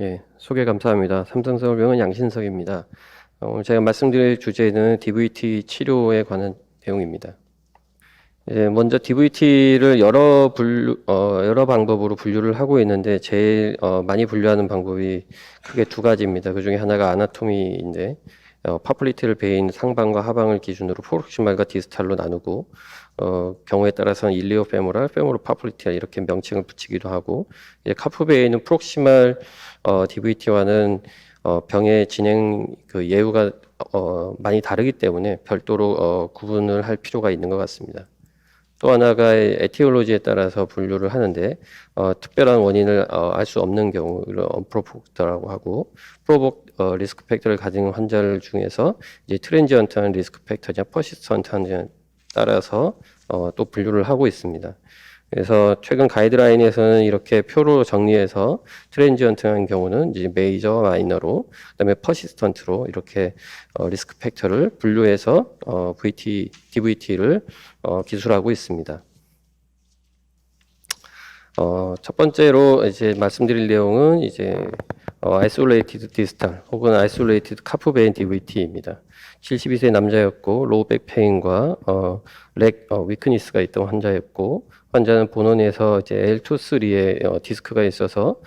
예, 소개 감사합니다. 삼성서울병원 양신석입니다. 오늘 제가 말씀드릴 주제는 DVT 치료에 관한 내용입니다. 먼저 DVT를 여러 방법으로 분류를 하고 있는데 제일 많이 분류하는 방법이 크게 두 가지입니다. 그 중에 하나가 아나토미인데 파플리테를 베인 상방과 하방을 기준으로 프록시말과 디스탈로 나누고 경우에 따라서는 일리오 페모랄, 페모로 파플리티아 이렇게 명칭을 붙이기도 하고, 이제 카프 베인은 프록시말 DVT와는 병의 진행 그 예후가 많이 다르기 때문에 별도로 구분을 할 필요가 있는 것 같습니다. 또 하나가 에티올로지에 따라서 분류를 하는데 특별한 원인을 알 수 없는 경우를 언프로복트라고 하고, 프로복 리스크 팩터를 가진 환자들 중에서 이제 트랜지언트한 리스크 팩터냐 퍼시스턴트한에 따라서 또 분류를 하고 있습니다. 그래서 최근 가이드라인에서는 이렇게 표로 정리해서 트랜지언트한 경우는 이제 메이저와 마이너로, 그다음에 퍼시스턴트로 이렇게 리스크 팩터를 분류해서 DVT를 기술하고 있습니다. 첫 번째로 이제 말씀드릴 내용은 이제 아이솔레이티드 디스탈 혹은 아이솔레이티드 카프베인 DVT입니다. 72세 남자였고 로우백 페인과 렉 위크니스가 있던 환자였고, 환자는 본원에서 이제 L2-3에 디스크가 있어서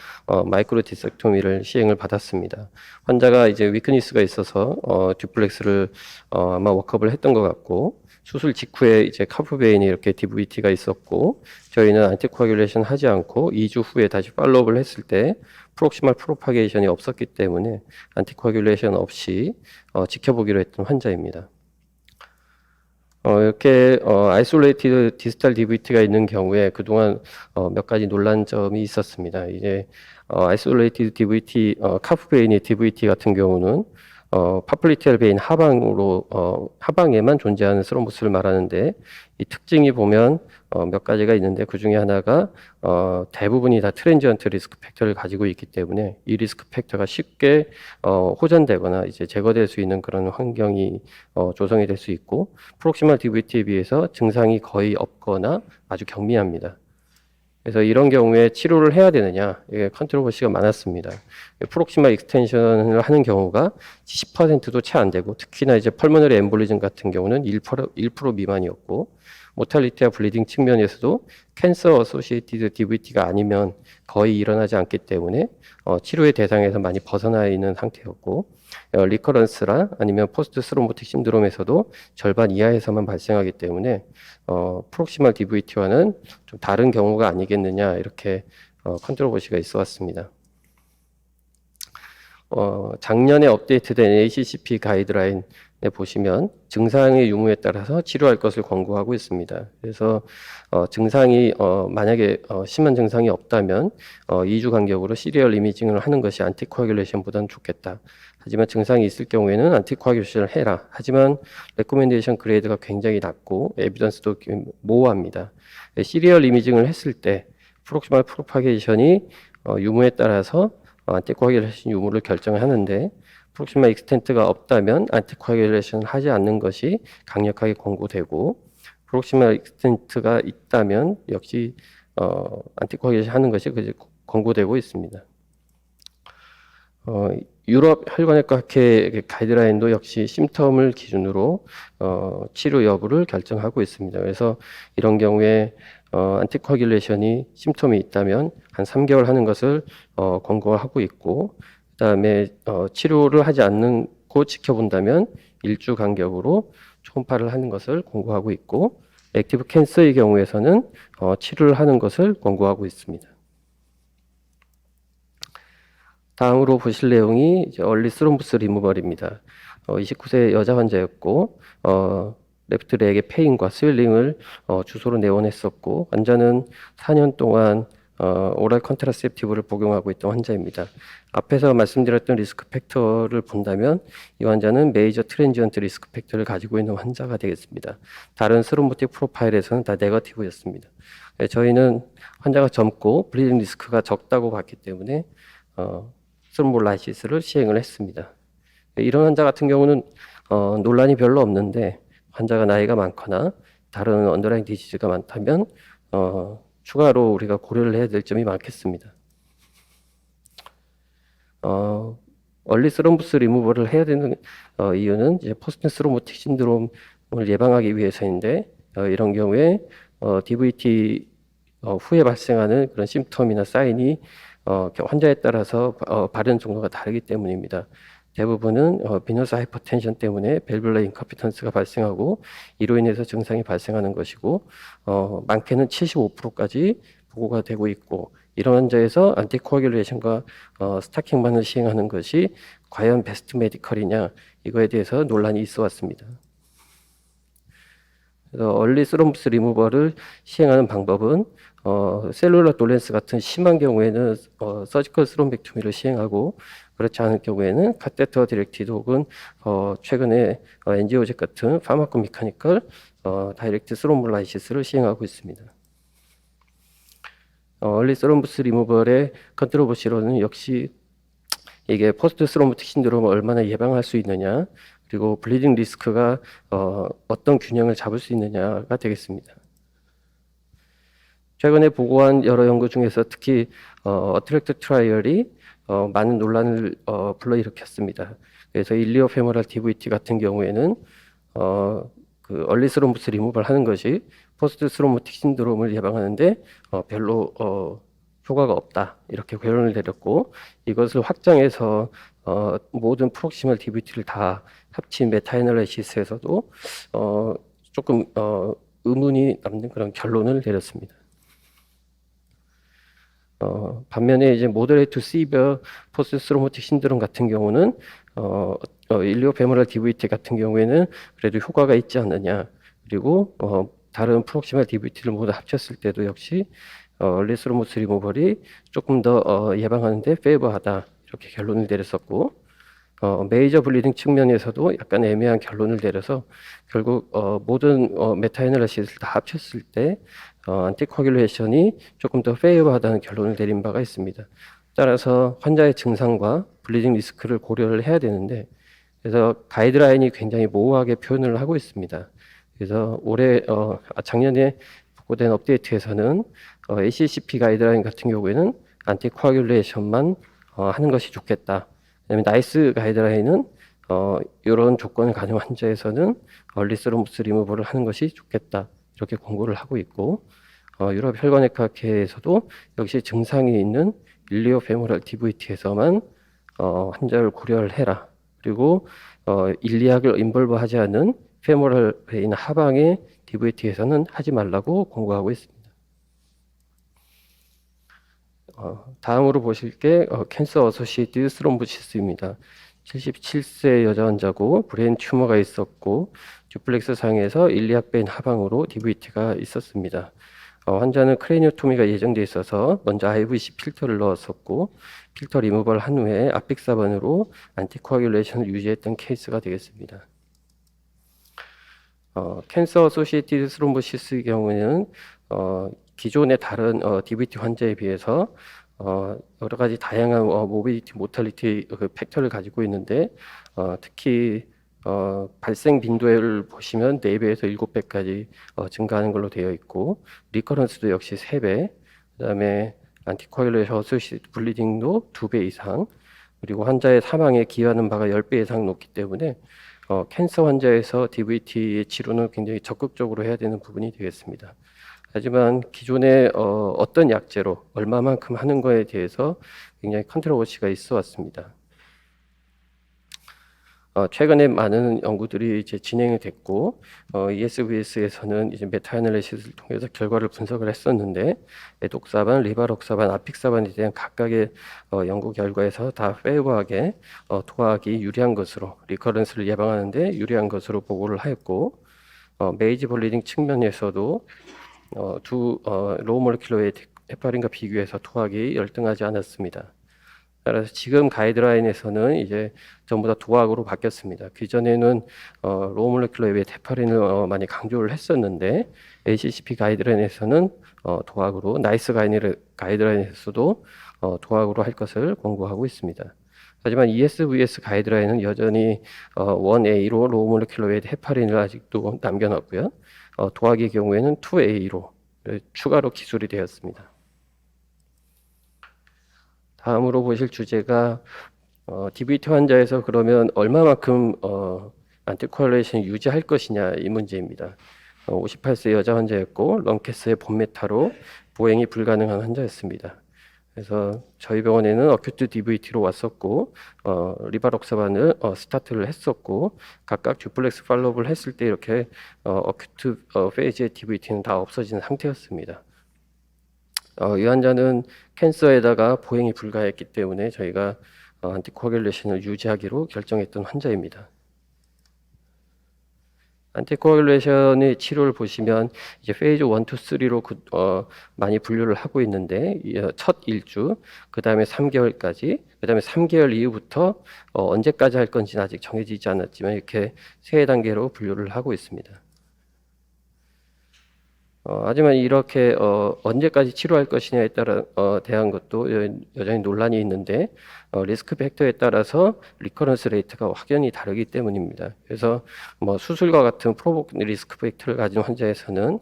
마이크로 디섹토미를 시행을 받았습니다. 환자가 이제 위크니스가 있어서 듀플렉스를 아마 워크업을 했던 것 같고, 수술 직후에 이제 카프베인이 이렇게 DVT가 있었고, 저희는 안티코아귤레이션 하지 않고 2주 후에 다시 팔로우업을 했을 때 프록시말 프로파게이션이 없었기 때문에 안티코아귤레이션 없이 지켜보기로 했던 환자입니다. 이렇게 아이솔레이티드 디스탈 DVT가 있는 경우에 그동안 몇 가지 논란점이 있었습니다. 이제 아이솔레이티드 DVT, 카프베인의 DVT 같은 경우는 파플리티얼 베인 하방에만 존재하는 스럼부스를 말하는데, 이 특징이 보면 몇 가지가 있는데 그 중에 하나가 대부분이 다 트랜지언트 리스크 팩터를 가지고 있기 때문에 이 리스크 팩터가 쉽게 호전되거나 이제 제거될 수 있는 그런 환경이 조성이 될 수 있고, 프록시말 DVT에 비해서 증상이 거의 없거나 아주 경미합니다. 그래서 이런 경우에 치료를 해야 되느냐, 이게 컨트로버시가 많았습니다. 프록시말 익스텐션을 하는 경우가 10%도 채 안 되고, 특히나 이제 펄모너리 엠볼리즘 같은 경우는 1% 미만이었고, 모탈리티와 블리딩 측면에서도 캔서 어소시에이티드 DVT가 아니면 거의 일어나지 않기 때문에 치료의 대상에서 많이 벗어나 있는 상태였고, 리커런스라 아니면 포스트 스롬보틱 신드롬에서도 절반 이하에서만 발생하기 때문에 프록시말 DVT와는 좀 다른 경우가 아니겠느냐, 이렇게 컨트로버시가 있어 왔습니다. 작년에 업데이트된 ACCP 가이드라인에 보시면 증상의 유무에 따라서 치료할 것을 권고하고 있습니다. 그래서 증상이 만약에 심한 증상이 없다면 2주 간격으로 시리얼 이미징을 하는 것이 안티코아귤레이션보다는 좋겠다. 하지만 증상이 있을 경우에는 안티코아귤레이션을 해라. 하지만 레코멘데이션 그레이드가 굉장히 낮고 에비던스도 모호합니다. 시리얼 이미징을 했을 때 프록시말 프로파게이션이 유무에 따라서 안티코아귤레이션 유무를 결정하는데, 프록시말 익스텐트가 없다면 안티코아귤레이션을 하지 않는 것이 강력하게 권고되고, 프록시말 익스텐트가 있다면 역시 안티코아귤레이션 하는 것이 권고되고 있습니다. 유럽 혈관외과 학회 가이드라인도 역시 심텀을 기준으로 치료 여부를 결정하고 있습니다. 그래서 이런 경우에 안티코아귤레이션이 심텀이 있다면 한 3개월 하는 것을 권고하고 있고, 그다음에 치료를 하지 않고 지켜본다면 1주 간격으로 초음파를 하는 것을 권고하고 있고, 액티브 캔서의 경우에서는 치료를 하는 것을 권고하고 있습니다. 다음으로 보실 내용이 이제 얼리 스롬부스 리무벌입니다. 29세 여자 환자였고, 레프트 렉의 페인과 스웰링을 주소로 내원했었고, 환자는 4년 동안 오랄 컨트라셉티브를 복용하고 있던 환자입니다. 앞에서 말씀드렸던 리스크 팩터를 본다면 이 환자는 메이저 트랜지언트 리스크 팩터를 가지고 있는 환자가 되겠습니다. 다른 스롬보틱 프로파일에서는 다 네거티브였습니다. 저희는 환자가 젊고 블리딩 리스크가 적다고 봤기 때문에 스롬볼라이시스를 시행을 했습니다. 이런 환자 같은 경우는 논란이 별로 없는데, 환자가 나이가 많거나 다른 언더라인 디지즈가 많다면 추가로 우리가 고려를 해야 될 점이 많겠습니다. 얼리 스럼브스 리무버를 해야 되는 이유는 이제 포스트 스로모틱 신드롬을 예방하기 위해서인데 이런 경우에 DVT 후에 발생하는 그런 심텀이나 사인이 환자에 따라서 발현 정도가 다르기 때문입니다. 대부분은 비너스 하이퍼텐션 때문에 밸뷸러 인컴피턴스가 발생하고 이로 인해서 증상이 발생하는 것이고 많게는 75%까지 보고가 되고 있고 이런 환자에서 안티코아귤레이션과 스타킹만을 시행하는 것이 과연 베스트 메디컬이냐 이거에 대해서 논란이 있어 왔습니다. 그래서 얼리 스럼브스 리무버를 시행하는 방법은 셀룰러 돌렌스 같은 심한 경우에는 서지컬 스롬벡토미를 시행하고 그렇지 않을 경우에는 카테터 디렉티드 혹은 최근에 엔지오젯 같은 파마코 미카니컬 다이렉트 스롬볼라이시스를 시행하고 있습니다. 얼리 스럼브스 리무벌의 컨트로버시로는 역시 이게 포스트 스로모틱 신드롬을 얼마나 예방할 수 있느냐 그리고 블리딩 리스크가 어떤 균형을 잡을 수 있느냐가 되겠습니다. 최근에 보고한 여러 연구 중에서 특히 어트랙트 트라이얼이 많은 논란을 불러일으켰습니다. 그래서 일리오 페모랄 DVT 같은 경우에는 그 얼리 스롬브스 리무벌 하는 것이 포스트 스로모틱 신드롬을 예방하는데 별로 효과가 없다 이렇게 결론을 내렸고 이것을 확장해서 모든 프록시멀 DVT를 다 합친 메타애널리시스에서도 조금 의문이 남는 그런 결론을 내렸습니다. 반면에 이제 모더레이트 투 시비어 포스트 스로모틱 신드롬 같은 경우는 일리오 페모랄 DVT 같은 경우에는 그래도 효과가 있지 않느냐 그리고 다른 프록시멀 DVT를 모두 합쳤을 때도 역시 얼리 스로모스 리무벌이 조금 더 예방하는 데 페이버하다 이렇게 결론을 내렸었고 메이저 블리딩 측면에서도 약간 애매한 결론을 내려서 결국 모든 메타애널리시스를 다 합쳤을 때 안티코아귤레이션이 조금 더 페이버하다는 결론을 내린 바가 있습니다. 따라서 환자의 증상과 블리딩 리스크를 고려를 해야 되는데 그래서 가이드라인이 굉장히 모호하게 표현을 하고 있습니다. 그래서 작년에 보고된 업데이트에서는 ACCP 가이드라인 같은 경우에는 안티코아귤레이션만 하는 것이 좋겠다. 그다음에 나이스 가이드라인은 이런 조건을 가진 환자에서는 얼리 스럼브스 리무버를 하는 것이 좋겠다. 이렇게 권고를 하고 있고 유럽 혈관외과학회에서도 역시 증상이 있는 일리오 페모랄 DVT에서만 환자를 고려를 해라. 그리고 일리학을 인볼브하지 않은 페모랄 베인 하방의 DVT에서는 하지 말라고 권고하고 있습니다. 다음으로 보실 게 캔서 어소시에이티드 스롬보시스입니다. 77세 여자 환자고 브레인 튜머가 있었고 듀플렉스 상에서 일리학 베인 하방으로 DVT가 있었습니다. 환자는 크레니오토미가 예정돼 있어서 먼저 IVC 필터를 넣었었고 필터 리무벌 한 후에 아픽사반으로 안티코아귤레이션을 유지했던 케이스가 되겠습니다. 캔서 어소시에이티드 스롬보시스의 경우에는 기존의 다른 DVT 환자에 비해서 여러 가지 다양한 모비리티, 모탈리티 팩터를 가지고 있는데 특히 발생 빈도를 보시면 4배에서 7배까지 증가하는 걸로 되어 있고 리커런스도 역시 3배, 그다음에 안티코아귤레이션 어소시에이티드 블리딩도 2배 이상, 그리고 환자의 사망에 기여하는 바가 10배 이상 높기 때문에 캔서 환자에서 DVT 치료는 굉장히 적극적으로 해야 되는 부분이 되겠습니다. 하지만 기존에 어떤 약제로 얼마만큼 하는 거에 대해서 굉장히 컨트로버시가 있어 왔습니다. 최근에 많은 연구들이 이제 진행이 됐고 ESVS에서는 이제 메타애널리시스를 통해서 결과를 분석을 했었는데 에독사반, 리바록사반, 아픽사반에 대한 각각의 연구 결과에서 다 페이버하게 도화학이 유리한 것으로 리커런스를 예방하는데 유리한 것으로 보고를 하였고 메이지 블리딩 측면에서도 두 로우 몰레큘러 헤파린과 비교해서 도화학이 열등하지 않았습니다. 따라서 지금 가이드라인에서는 이제 전부 다 도화학으로 바뀌었습니다. 그전에는 로우 몰레큘러 웨이트 헤파린을 많이 강조를 했었는데 ACCP 가이드라인에서는 도화학으로, 나이스 가이드라인에서도 도화학으로 할 것을 권고하고 있습니다. 하지만 ESVS 가이드라인은 여전히 1A로 로우 몰레큘러 웨이트 헤파린을 아직도 남겨놨고요. 도화학의 경우에는 2A로 추가로 기술이 되었습니다. 다음으로 보실 주제가 DVT 환자에서 그러면 얼마만큼 안티코agulation 유지할 것이냐 이 문제입니다. 58세 여자 환자였고 런캐스의 본메타로 보행이 불가능한 환자였습니다. 그래서 저희 병원에는 어큐트 DVT로 왔었고 리바록사반을 스타트를 했었고 각각 듀플렉스 팔로우를 했을 때 이렇게 어큐트 페이지의 DVT는 다 없어진 상태였습니다. 이 환자는 캔서에다가 보행이 불가했기 때문에 저희가 안티코agulation을 유지하기로 결정했던 환자입니다. 안티코agulation의 치료를 보시면 이제 페이즈 1, 2, 3로 많이 분류를 하고 있는데 첫 1주, 그 다음에 3개월까지, 그 다음에 3개월 이후부터 언제까지 할 건지는 아직 정해지지 않았지만 이렇게 세 단계로 분류를 하고 있습니다. 하지만 이렇게 언제까지 치료할 것이냐에 따라 대한 것도 여전히 논란이 있는데 리스크 팩터에 따라서 리커런스 레이트가 확연히 다르기 때문입니다. 그래서 뭐 수술과 같은 프로복 리스크 팩터를 가진 환자에서는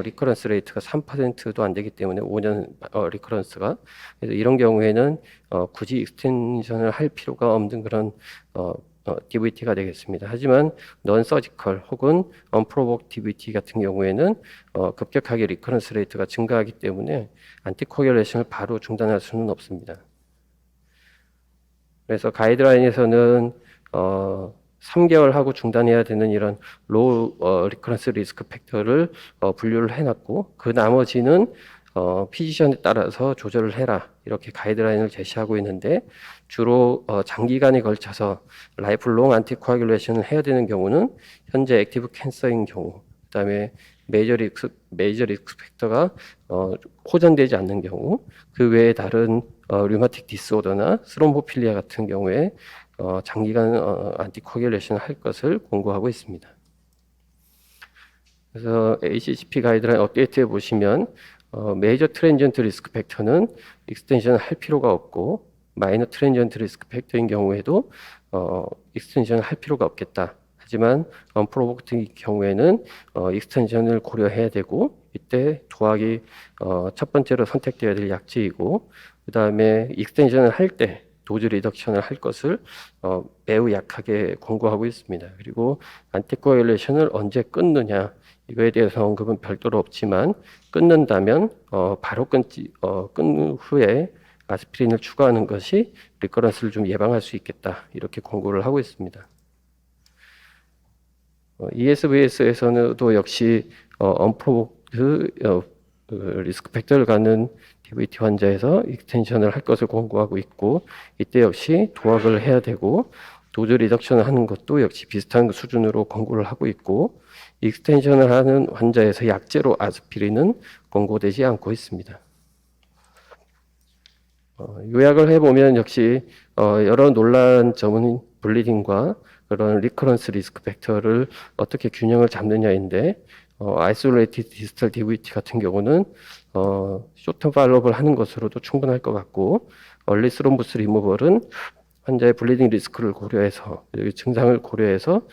리커런스 레이트가 3%도 안 되기 때문에 5년 리커런스가, 그래서 이런 경우에는 굳이 익스텐션을 할 필요가 없는 그런 DVT가 되겠습니다. 하지만 넌 서지컬 혹은 언프로복 DVT 같은 경우에는 급격하게 리커런스 레이트가 증가하기 때문에 안티코agulation을 바로 중단할 수는 없습니다. 그래서 가이드라인에서는 3개월 하고 중단해야 되는 이런 로우 리커런스 리스크 팩터를 분류를 해놨고 그 나머지는 피지션에 따라서 조절을 해라 이렇게 가이드라인을 제시하고 있는데 주로 장기간에 걸쳐서 라이프롱 안티코agulation을 해야 되는 경우는 현재 액티브 캔서인 경우, 그다음에 메이저 리스크 팩터가 호전되지 않는 경우, 그 외에 다른 류마틱 디스오더나 스롬보필리아 같은 경우에 장기간 안티코agulation 할 것을 권고하고 있습니다. 그래서 ACCP 가이드라인 업데이트에 보시면 메이저 트랜지언트 리스크 팩터는 익스텐션 할 필요가 없고 마이너 트랜지언트 리스크 팩터인 경우에도 익스텐션을 할 필요가 없겠다. 하지만 언프로복트의 경우에는 익스텐션을 고려해야 되고 이때 도학이 첫 번째로 선택되어야 될 약제이고 그 다음에 익스텐션을 할 때 도즈 리덕션을 할 것을 매우 약하게 권고하고 있습니다. 그리고 안티코agulation을 언제 끊느냐 이거에 대해서 언급은 별도로 없지만 끊는다면 바로 끊 후에 아스피린을 추가하는 것이 리커런스를 좀 예방할 수 있겠다 이렇게 권고를 하고 있습니다. ESVS에서도 역시 언프로복트 리스크 팩터를 갖는 DVT 환자에서 익스텐션을 할 것을 권고하고 있고 이때 역시 도학을 해야 되고 도즈 리덕션을 하는 것도 역시 비슷한 수준으로 권고를 하고 있고 익스텐션을 하는 환자에서 약제로 아스피린은 권고되지 않고 있습니다. 요약을 해보면 역시 여러 논란 점은 블리딩과 그런 리커런스 리스크 팩터를 어떻게 균형을 잡느냐인데 아이솔레이티드 디스탈 DVT 같은 경우는 쇼텀 팔로업을 하는 것으로도 충분할 것 같고 얼리 스롬보스 리무벌은 환자의 블리딩 리스크를 고려해서 증상을 고려해서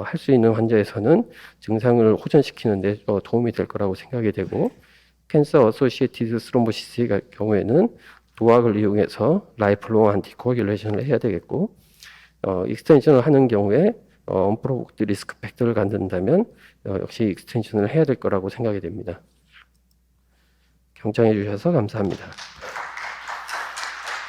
할 수 있는 환자에서는 증상을 호전시키는 데 도움이 될 거라고 생각이 되고 캔서 어소시에이티드 스롬보시스의 경우에는 도학을 이용해서 라이프롱 안티코agulation을 해야 되겠고 익스텐션을 하는 경우에 언프로복트 리스크 팩터를 갖는다면 역시 익스텐션을 해야 될 거라고 생각이 됩니다. 경청해 주셔서 감사합니다.